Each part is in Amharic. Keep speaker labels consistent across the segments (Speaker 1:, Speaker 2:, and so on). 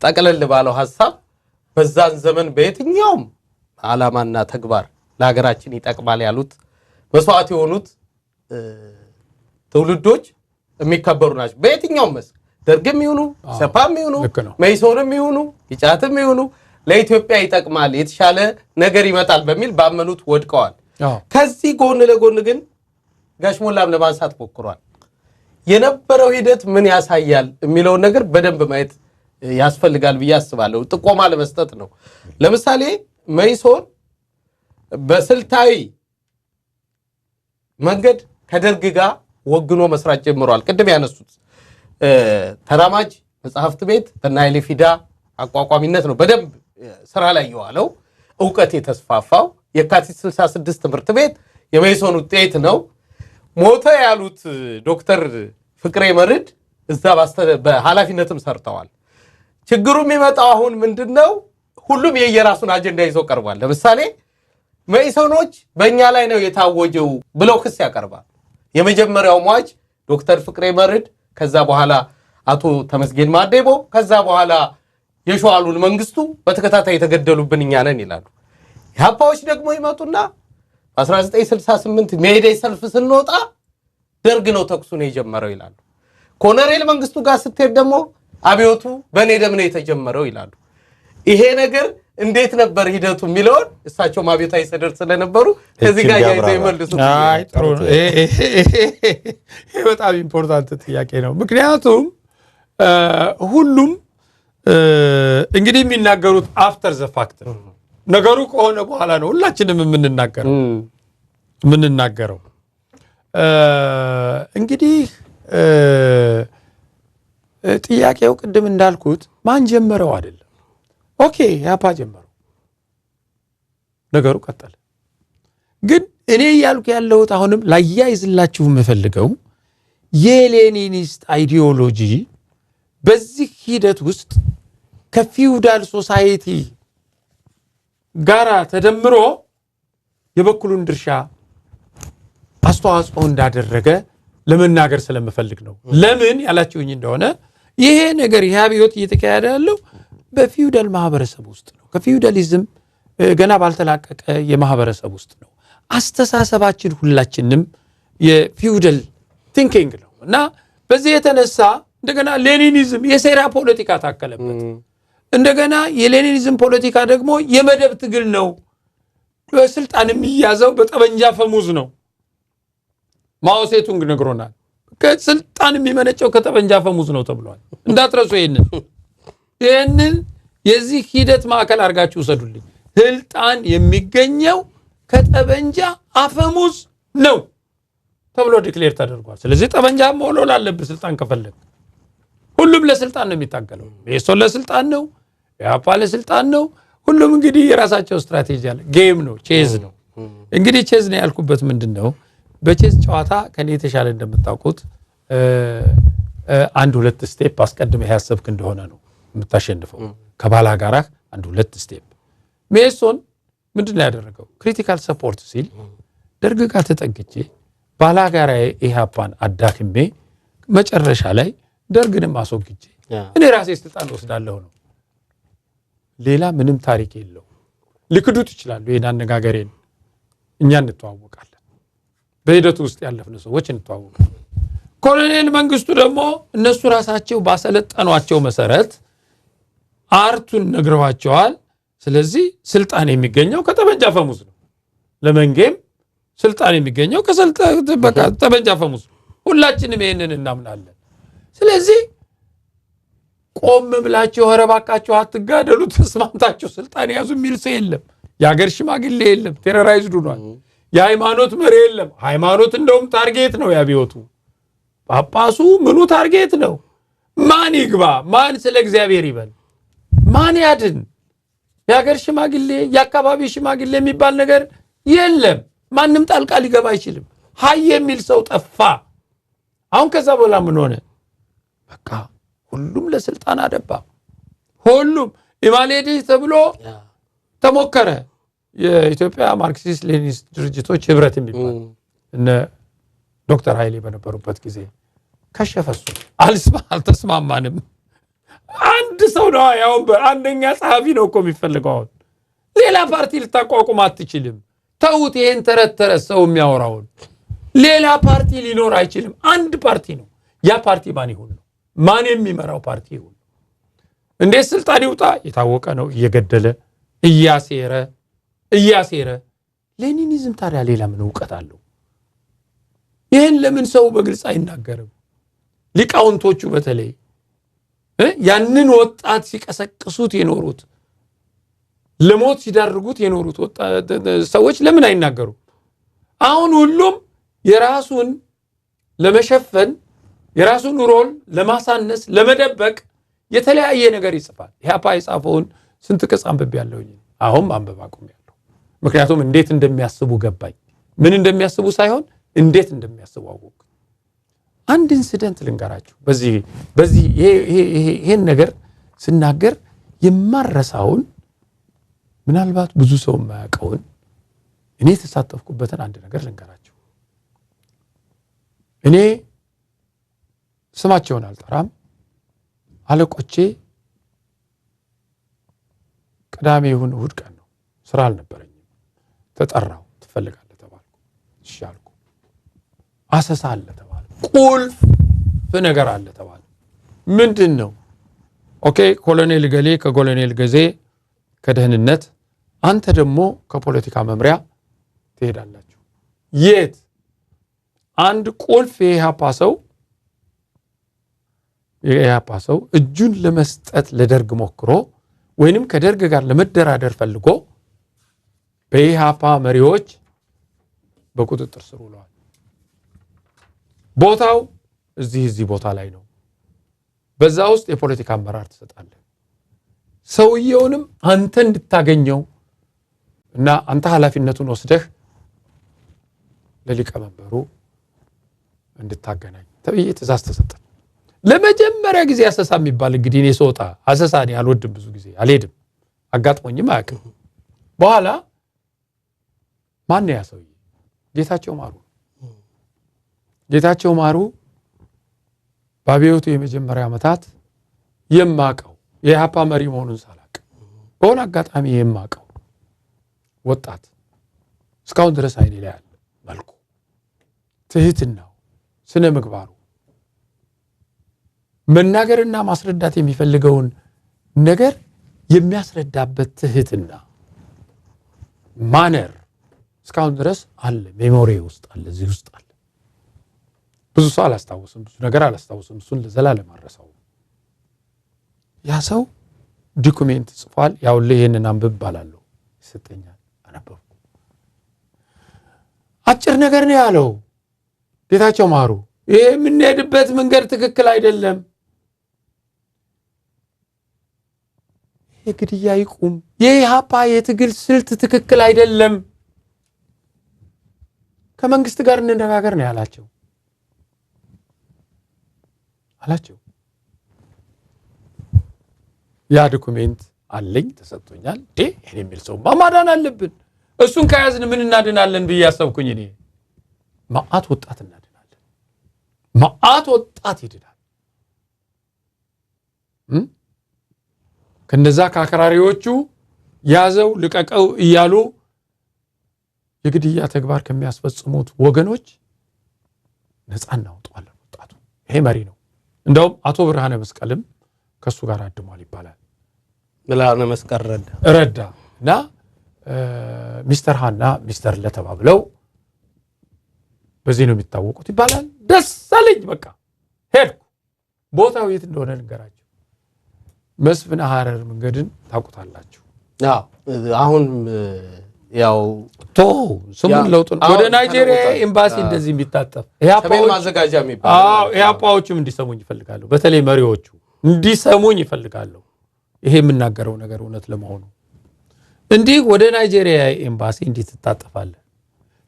Speaker 1: ጠቅለል ባለው ሐሳብ በዛን ዘመን በየትኛውም ዓላማና ተግባር ለሀገራችን ይጠቅማል ያሉት መስዋዕት የሆኑት ትውልዶች የሚከበሩ ናቸው። በየትኛውም መስክ ደርግም ይሁኑ ሰፓም ይሁኑ መይሶንም ይሁኑ ይጫትም ይሁኑ ለኢትዮጵያ ይጠቅማል የተሻለ ነገር ይመጣል በሚል ባመኑት ወድቀዋል። ከዚህ ጎን ለጎን ግን ጋሽ ሞላም ለማንሳት ሞክሯል። የነበረው ሂደት ምን ያሳያል የሚለው ነገር በደንብ ማየት ያስፈልጋል ብዬ አስባለሁ። ጥቆማ ለመስጠት ነው። ለምሳሌ መይሶን በስልታዊ መንገድ ከደርግ ጋር ወግኖ መስራት ጀምሯል። ቅድም ያነሱት ተራማጅ መጽሐፍት ቤት በናይሌ ፊዳ አቋቋሚነት ነው በደንብ ስራ ላይ የዋለው። ዕውቀት የተስፋፋው የካቲት 66 ትምህርት ቤት የመይሶን ውጤት ነው። ሞተ ያሉት ዶክተር ፍቅሬ መርድ እዛ በኃላፊነትም ሰርተዋል። ችግሩ የሚመጣው አሁን ምንድነው? ሁሉም የየራሱን አጀንዳ ይዞ ቀርቧል። ለምሳሌ መይሶኖች በእኛ ላይ ነው የታወጀው ብለው ክስ ያቀርባል። የመጀመሪያው ሟች ዶክተር ፍቅሬ መርድ፣ ከዛ በኋላ አቶ ተመስገን ማዴቦ፣ ከዛ በኋላ የሸዋሉን መንግስቱ በተከታታይ የተገደሉብን እኛ ነን ይላሉ። ኢህአፓዎች ደግሞ ይመጡና በ1968 ሜይዴይ ሰልፍ ስንወጣ ደርግ ነው ተኩሱን የጀመረው ይላሉ። ኮሎኔል መንግስቱ ጋር ስትሄድ ደግሞ አብዮቱ በኔ ደም ነው የተጀመረው ይላሉ። ይሄ ነገር እንዴት ነበር ሂደቱ የሚለውን እሳቸው አብዮታዊ ሰደር ስለነበሩ ከዚህ ጋር ያይዘው ይመልሱ።
Speaker 2: አይ ጥሩ ነው። ይሄ በጣም ኢምፖርታንት ጥያቄ ነው። ምክንያቱም ሁሉም እንግዲህ የሚናገሩት አፍተር ዘ ፋክት ነው። ነገሩ ከሆነ በኋላ ነው ሁላችንም የምንናገረው። እንግዲህ ጥያቄው ቅድም እንዳልኩት ማን ጀመረው አይደለም። ኦኬ ያፓ ጀመረው፣ ነገሩ ቀጠለ። ግን እኔ ያልኩ ያለሁት አሁንም ላያይዝላችሁ የምፈልገው የሌኒኒስት አይዲዮሎጂ በዚህ ሂደት ውስጥ ከፊውዳል ሶሳይቲ ጋራ ተደምሮ የበኩሉን ድርሻ አስተዋጽኦ እንዳደረገ ለመናገር ስለምፈልግ ነው። ለምን ያላችሁኝ እንደሆነ ይሄ ነገር ይሄ አብዮት እየተካሄደ ያለው በፊውዳል ማህበረሰብ ውስጥ ነው። ከፊውዳሊዝም ገና ባልተላቀቀ የማህበረሰብ ውስጥ ነው። አስተሳሰባችን ሁላችንም የፊውዳል ቲንኪንግ ነው እና በዚህ የተነሳ እንደገና ሌኒኒዝም የሴራ ፖለቲካ ታከለበት። እንደገና የሌኒኒዝም ፖለቲካ ደግሞ የመደብ ትግል ነው። በስልጣን የሚያዘው በጠመንጃ ፈሙዝ ነው። ማኦ ሴቱንግ ነግሮናል። ከስልጣን የሚመነጨው ከጠመንጃ ፈሙዝ ነው ተብሏል። እንዳትረሱ ይሄንን የዚህ ሂደት ማዕከል አድርጋችሁ ወሰዱልኝ። ስልጣን የሚገኘው ከጠመንጃ አፈሙዝ ነው ተብሎ ዲክሌር ተደርጓል። ስለዚህ ጠመንጃ መሆን አለበት ስልጣን ከፈለግ። ሁሉም ለስልጣን ነው የሚታገለው። የሶለ ለስልጣን ነው፣ ያፓ ለስልጣን ነው። ሁሉም እንግዲህ የራሳቸው ስትራቴጂ አለ። ጌም ነው፣ ቼዝ ነው። እንግዲህ ቼዝ ነው ያልኩበት ምንድነው? በቼዝ ጨዋታ ከኔ የተሻለ እንደምታውቁት አንድ ሁለት ስቴፕ አስቀድመህ ያሰብክ እንደሆነ ነው የምታሸንፈው። ከባላ ጋራ አንድ ሁለት ስቴፕ። ሜሶን ምንድነው ያደረገው? ክሪቲካል ሰፖርት ሲል ደርግ ጋር ተጠግቼ ባላ ጋራ ኢህአፓን አዳክሜ መጨረሻ ላይ ደርግንም አስወግጄ እኔ ራሴ ስልጣን ወስዳለሁ ነው። ሌላ ምንም ታሪክ የለው። ልክዱት ይችላሉ። ይሄን አነጋገሬን እኛ እንተዋወቃለን። በሂደቱ ውስጥ ያለፍን ሰዎች እንተዋወቃለን። ኮሎኔል መንግስቱ ደግሞ እነሱ ራሳቸው ባሰለጠኗቸው መሰረት አርቱን ነግረዋቸዋል። ስለዚህ ስልጣን የሚገኘው ከጠመንጃ ፈሙዝ ነው። ለመንጌም ስልጣን የሚገኘው ከጠመንጃ ፈሙዝ ነው። ሁላችንም ይሄንን እናምናለን። ስለዚህ ቆም ብላችሁ ኧረ እባካችሁ አትጋደሉ፣ ተስማምታችሁ ስልጣን ያዙ የሚል ሰው የለም። የሀገር ሽማግሌ የለም። ቴሮራይዝድ ሆኗል። የሃይማኖት መሪ የለም። ሃይማኖት እንደውም ታርጌት ነው ያብዮቱ። ጳጳሱ ምኑ ታርጌት ነው? ማን ይግባ? ማን ስለ እግዚአብሔር ይበል? ማን ያድን? የሀገር ሽማግሌ የአካባቢ ሽማግሌ የሚባል ነገር የለም። ማንም ጣልቃ ሊገባ አይችልም። ሀይ የሚል ሰው ጠፋ። አሁን ከዛ በኋላ ምን ሆነ? በቃ ሁሉም ለስልጣን አደባ። ሁሉም ኢማሌዲ ተብሎ ተሞከረ። የኢትዮጵያ ማርክሲስት ሌኒኒስት ድርጅቶች ህብረት የሚባል እነ ዶክተር ኃይሌ በነበሩበት ጊዜ ከሸፈሱ። አልተስማማንም። አንድ ሰው ነው ያው አንደኛ ጸሐፊ ነው እኮ የሚፈልገው ሌላ ፓርቲ ልታቋቁም አትችልም ተውት ይሄን ተረተረ ሰው የሚያወራውን ሌላ ፓርቲ ሊኖር አይችልም አንድ ፓርቲ ነው ያ ፓርቲ ማን ይሁን ነው ማን የሚመራው ፓርቲ ይሁን እንዴት ስልጣን ይውጣ የታወቀ ነው እየገደለ እያሴረ ሌኒኒዝም ታዲያ ሌላ ምን ዕውቀት አለው ይሄን ለምን ሰው በግልጽ አይናገርም ሊቃውንቶቹ በተለይ ያንን ወጣት ሲቀሰቅሱት የኖሩት ለሞት ሲዳርጉት የኖሩት ሰዎች ለምን አይናገሩ አሁን ሁሉም የራሱን ለመሸፈን የራሱን ሮል ለማሳነስ ለመደበቅ የተለያየ ነገር ይጽፋል ያፓ ይጻፈውን ስንት ቅጽ አንብቤያለሁ አሁን ማንበብ አቁሜያለሁ ምክንያቱም እንዴት እንደሚያስቡ ገባኝ ምን እንደሚያስቡ ሳይሆን እንዴት እንደሚያስቡ አወኩ አንድ ኢንሲደንት ልንገራችሁ በዚህ ይሄን ነገር ስናገር የማረሳውን ምናልባት ብዙ ሰው የማያውቀውን እኔ ተሳተፍኩበትን አንድ ነገር ልንገራችሁ እኔ ስማቸውን አልጠራም አለቆቼ ቅዳሜ ይሁን እሑድ ቀን ነው ስራ አልነበረኝም ተጠራው ትፈልጋለህ ተባልኩ እሺ አልኩ አሰሳ አለ ተባለ ቁልፍ ነገር አለ ተባለ ምንድነው ኦኬ ኮሎኔል ገሌ ከኮሎኔል ገዜ ከደህንነት አንተ ደግሞ ከፖለቲካ መምሪያ ትሄዳላችሁ የት አንድ ቁልፍ የኢህአፓ ሰው እጁን ለመስጠት ለደርግ ሞክሮ ወይንም ከደርግ ጋር ለመደራደር ፈልጎ በኢህአፓ መሪዎች በቁጥጥር ስር ውለዋል ቦታው እዚህ ቦታ ላይ ነው በዛ ውስጥ የፖለቲካ አመራር ትሰጣለህ ሰውየውንም አንተ እንድታገኘው እና አንተ ኃላፊነቱን ወስደህ ለሊቀመንበሩ እንድታገናኝ ተብዬ ትእዛዝ ተሰጠ ለመጀመሪያ ጊዜ አሰሳ የሚባል እንግዲህ እኔ ሶጣ አሰሳኔ አልወድም ብዙ ጊዜ አልሄድም አጋጥሞኝም አያውቅም በኋላ ማን ነው ያ ሰውዬ ጌታቸው ማሩ በአብዮቱ የመጀመሪያ ዓመታት የማቀው የኢህአፓ መሪ መሆኑን ሳላቅ በሆነ አጋጣሚ የማቀው ወጣት እስካሁን ድረስ አይኔ ላይ አለ መልኩ ትህትናው ስነ ምግባሩ መናገርና ማስረዳት የሚፈልገውን ነገር የሚያስረዳበት ትህትና ማነር እስካሁን ድረስ አለ ሜሞሪ ውስጥ አለ እዚህ ውስጥ አለ ብዙ ሰው አላስታውስም ብዙ ነገር አላስታውስም እሱን ለዘላለም አረሳው ያ ሰው ዶክመንት ጽፏል ያው ለይሄንን አንብብ ባላለው ይሰጠኛል አነበብኩ አጭር ነገር ነው ያለው ጌታቸው ማሩ ይሄ የምንሄድበት መንገድ ትክክል አይደለም የግድያ ይቁም የኢህአፓ የትግል ስልት ትክክል አይደለም ከመንግስት ጋር እንነጋገር ነው ያላቸው ያ ዶክመንት አለኝ ተሰጥቶኛል እኔ የሚል ሰው ማዳን አለብን እሱን ከያዝን ምን እናድናለን ብዬ ያሰብኩኝ እኔ ማአት ወጣት እናድናለን ማአት ወጣት ይድናል ከነዛ ካከራሪዎቹ ያዘው ልቀቀው እያሉ የግድያ ተግባር ከሚያስፈጽሙት ወገኖች ነፃ እናውጣለን ወጣቱ ይሄ መሪ ነው እንደውም አቶ ብርሃነ መስቀልም ከሱ ጋር አድሟል ይባላል ብርሃነ መስቀል ረዳና ሚስተር ሃና ሚስተር ለተባብለው በዚህ ነው የሚታወቁት ይባላል ደስ አለኝ በቃ ሄድኩ ቦታው የት እንደሆነ ንገራችሁ መስፍን ሐረር መንገድን ታውቁታላችሁ
Speaker 1: አሁን ያው
Speaker 2: ስሙን ለውጡን ወደ ናይጄሪያ ኤምባሲ እንደዚህ የሚታጠፍ
Speaker 1: ኢህአፓዎች ማዘጋጃ የሚባል
Speaker 2: ኢህአፓዎችም እንዲሰሙኝ ይፈልጋሉ በተለይ መሪዎቹ እንዲሰሙኝ ይፈልጋሉ ይሄ የምናገረው ነገር እውነት ለመሆኑ እንዲህ ወደ ናይጄሪያ ኤምባሲ እንዲትታጠፋለ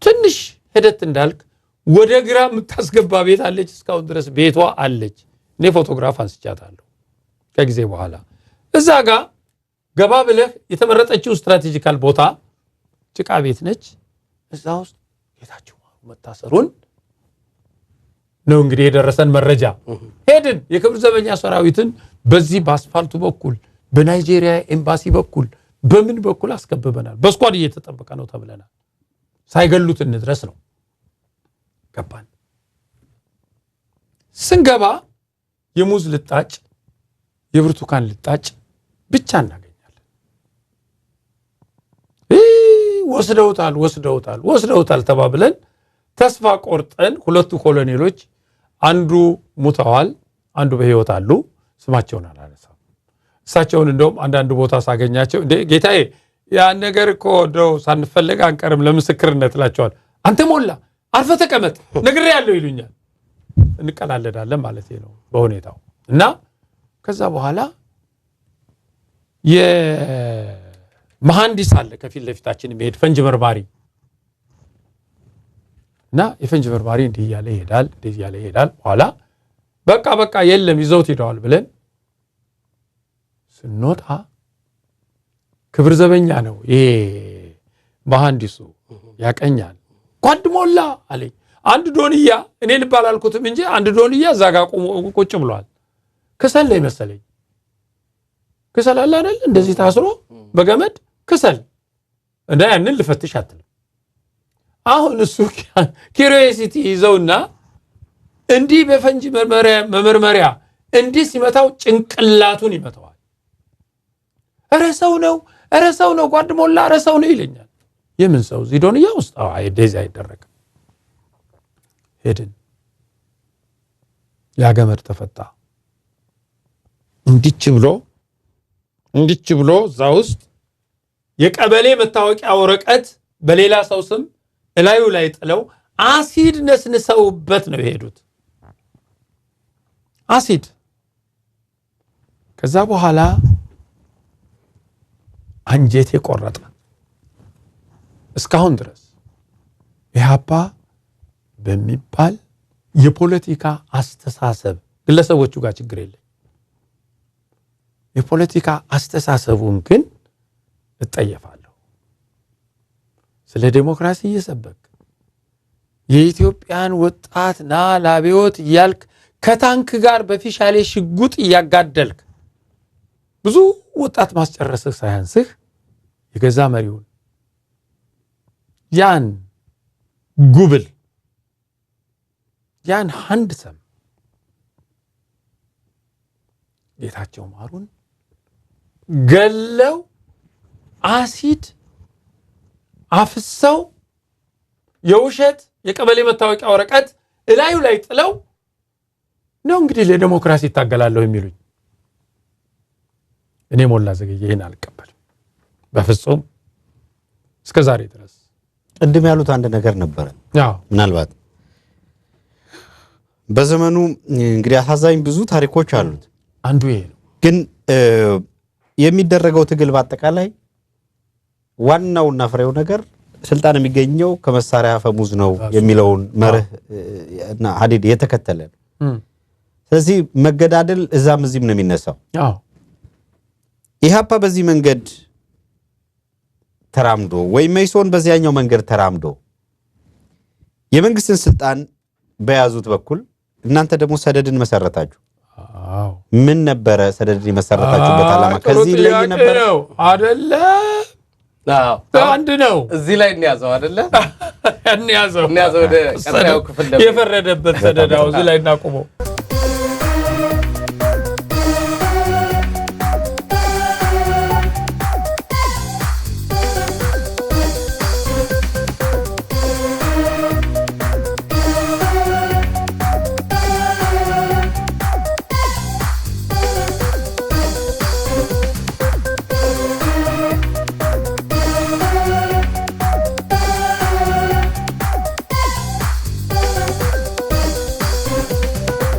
Speaker 2: ትንሽ ሄደት እንዳልክ ወደ ግራ የምታስገባ ቤት አለች እስካሁን ድረስ ቤቷ አለች እኔ ፎቶግራፍ አንስቻታለሁ ከጊዜ በኋላ እዛ ጋር ገባ ብለህ የተመረጠችው ስትራቴጂካል ቦታ ጭቃ ቤት ነች እዛ ውስጥ ጌታቸው መታሰሩን ነው እንግዲህ የደረሰን መረጃ ሄድን የክብር ዘበኛ ሰራዊትን በዚህ በአስፋልቱ በኩል በናይጄሪያ ኤምባሲ በኩል በምን በኩል አስከብበናል። በስኳድ እየተጠበቀ ነው ተብለናል። ሳይገሉት እንድረስ ነው። ገባን። ስንገባ የሙዝ ልጣጭ የብርቱካን ልጣጭ ብቻ እናገኛለን። ወስደውታል ተባብለን ተስፋ ቆርጠን ሁለቱ ኮሎኔሎች አንዱ ሙተዋል፣ አንዱ በህይወት አሉ። ስማቸውን አላነሳም። እሳቸውን እንደውም አንዳንድ ቦታ ሳገኛቸው እንዴ ጌታዬ ያን ነገር እኮ እንደው ሳንፈለግ አንቀርም ለምስክርነት እላቸዋል። አንተ ሞላ አርፈ ተቀመጥ ነግሬያለሁ ይሉኛል። እንቀላለዳለን ማለት ነው በሁኔታው እና ከዛ በኋላ የመሐንዲስ አለ ከፊት ለፊታችን የሚሄድ ፈንጅ መርማሪ እና የፈንጅ መርማሪ እንዲህ እያለ ይሄዳል። በኋላ በቃ የለም ይዘውት ሄደዋል ብለን ስንወጣ ክብር ዘበኛ ነው ይሄ መሐንዲሱ ያቀኛል። ጓድ ሞላ አለኝ። አንድ ዶንያ እኔ ልባል አልኩትም እንጂ አንድ ዶንያ እዛ ጋር ቁጭ ብሏል። ከሰል ላይ መሰለኝ ከሰል አለ አይደል እንደዚህ ታስሮ በገመድ ከሰል እና ያንን ልፈትሽ አትልም። አሁን እሱ ኪዩሪዮሲቲ ይዘውና እንዲህ በፈንጂ መመርመሪያ እንዲህ ሲመታው ጭንቅላቱን ይመታዋል። ኧረ ሰው ነው ጓድ ሞላ ኧረ ሰው ነው ይለኛል። የምን ሰው እዚህ ዶንያ ውስጥ እንደዚህ አይደረግም። ሄድን። ያ ገመድ ተፈታ። እንዲች ብሎ እዛ ውስጥ የቀበሌ መታወቂያ ወረቀት በሌላ ሰው ስም እላዩ ላይ ጥለው አሲድ ነስንሰውበት ነው የሄዱት። አሲድ። ከዛ በኋላ አንጀቴ ቆረጠ። እስካሁን ድረስ ኢህአፓ በሚባል የፖለቲካ አስተሳሰብ ግለሰቦቹ ጋር ችግር የለም። የፖለቲካ አስተሳሰቡን ግን እጠየፋለሁ። ስለ ዲሞክራሲ እየሰበክ የኢትዮጵያን ወጣት ና ላቢዮት እያልክ ከታንክ ጋር በፊሻሌ ሽጉጥ እያጋደልክ ብዙ ወጣት ማስጨረስህ ሳያንስህ የገዛ መሪውን ያን ጉብል ያን ሃንድሰም ጌታቸው ማሩን ገለው አሲድ አፍሰው የውሸት የቀበሌ መታወቂያ ወረቀት እላዩ ላይ ጥለው ነው እንግዲህ ለዲሞክራሲ ይታገላለሁ የሚሉኝ። እኔ ሞላ ዘገየ ይሄን አልቀበልም በፍጹም እስከ ዛሬ ድረስ።
Speaker 3: ቅድም ያሉት አንድ ነገር ነበረ። ምናልባት በዘመኑ እንግዲህ አሳዛኝ ብዙ ታሪኮች አሉት።
Speaker 2: አንዱ ይሄ ነው።
Speaker 3: ግን የሚደረገው ትግል በአጠቃላይ ዋናውና ፍሬው ነገር ስልጣን የሚገኘው ከመሳሪያ አፈሙዝ ነው የሚለውን መርህ እና ሀዲድ የተከተለ ነው። ስለዚህ መገዳደል እዛም እዚህም ነው የሚነሳው። ኢህአፓ በዚህ መንገድ ተራምዶ ወይ መይሶን በዚያኛው መንገድ ተራምዶ የመንግስትን ስልጣን በያዙት በኩል እናንተ ደግሞ ሰደድን መሰረታችሁ። ምን ነበረ ሰደድን የመሰረታችሁበት ዓላማ? ከዚህ ላይ ነበር
Speaker 2: አይደለ? አንድ ነው።
Speaker 1: እዚህ ላይ እንያዘው አይደለ?
Speaker 2: እንያዘው
Speaker 1: ወደ ቀጣዩ ክፍል
Speaker 2: የፈረደበት ሰደዳው እዚህ ላይ እናቆመው።